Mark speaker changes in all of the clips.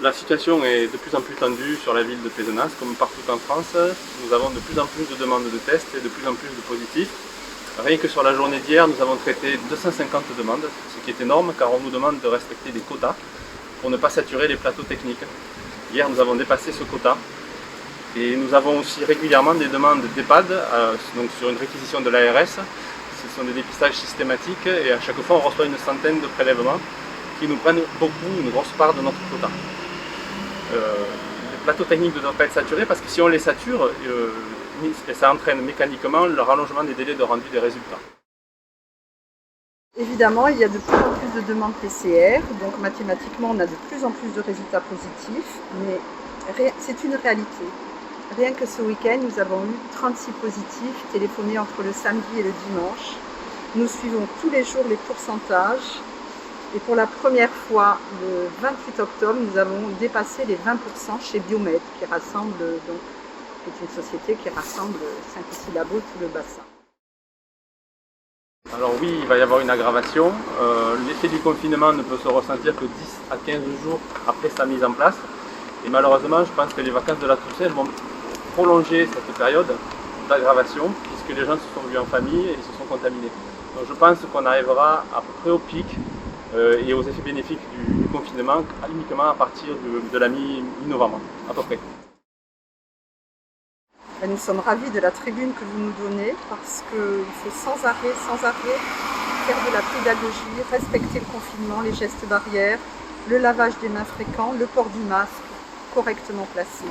Speaker 1: La situation est de plus en plus tendue sur la ville de Pézenas, comme partout en France. Nous avons de plus en plus de demandes de tests et de plus en plus de positifs. Rien que sur la journée d'hier, nous avons traité 250 demandes, ce qui est énorme car on nous demande de respecter des quotas pour ne pas saturer les plateaux techniques. Hier, nous avons dépassé ce quota et nous avons aussi régulièrement des demandes d'EHPAD, donc sur une réquisition de l'ARS. Ce sont des dépistages systématiques et à chaque fois on reçoit une centaine de prélèvements qui nous prennent une grosse part de notre quota. Les plateaux techniques ne doivent pas être saturés parce que si on les sature, ça entraîne mécaniquement le rallongement des délais de rendu des résultats.
Speaker 2: Évidemment, il y a de plus en plus de demandes PCR, donc mathématiquement on a de plus en plus de résultats positifs, mais c'est une réalité. Rien que ce week-end, nous avons eu 36 positifs téléphonés entre le samedi et le dimanche. Nous suivons tous les jours les pourcentages. Et pour la première fois, le 28 octobre, nous avons dépassé les 20% chez Biomed, qui est une société qui rassemble 5 ou 6 labos tout le bassin.
Speaker 1: Alors oui, il va y avoir une aggravation. L'effet du confinement ne peut se ressentir que 10 à 15 jours après sa mise en place. Et malheureusement, je pense que les vacances de la Toussaint vont prolonger cette période d'aggravation, puisque les gens se sont vus en famille et se sont contaminés. Donc je pense qu'on arrivera à peu près au pic et aux effets bénéfiques du confinement uniquement à partir de la mi-novembre, à peu près.
Speaker 2: Nous sommes ravis de la tribune que vous nous donnez parce qu'il faut sans arrêt faire de la pédagogie, respecter le confinement, les gestes barrières, le lavage des mains fréquent, le port du masque correctement placé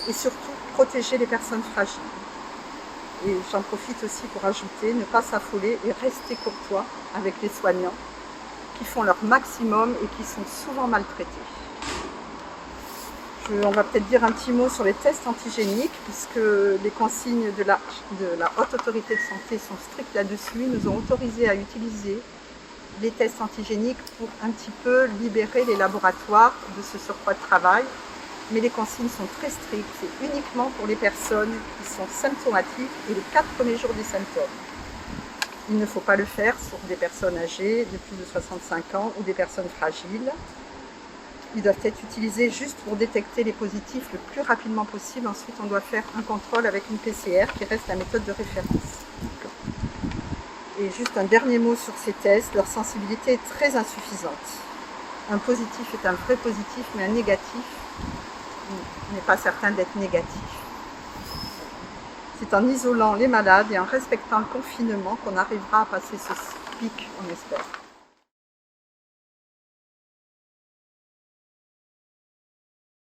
Speaker 2: et surtout protéger les personnes fragiles. Et j'en profite aussi pour ajouter, ne pas s'affoler et rester courtois avec les soignants qui font leur maximum et qui sont souvent maltraités. On va peut-être dire un petit mot sur les tests antigéniques, puisque les consignes de la Haute Autorité de Santé sont strictes là-dessus. Ils nous ont autorisé à utiliser les tests antigéniques pour un petit peu libérer les laboratoires de ce surcroît de travail. Mais les consignes sont très strictes, c'est uniquement pour les personnes qui sont symptomatiques et les 4 premiers jours des symptômes. Il ne faut pas le faire sur des personnes âgées de plus de 65 ans ou des personnes fragiles. Ils doivent être utilisés juste pour détecter les positifs le plus rapidement possible. Ensuite, on doit faire un contrôle avec une PCR qui reste la méthode de référence. Et juste un dernier mot sur ces tests, leur sensibilité est très insuffisante. Un positif est un vrai positif, mais un négatif n'est pas certain d'être négatif. C'est en isolant les malades et en respectant le confinement qu'on arrivera à passer ce pic, on espère.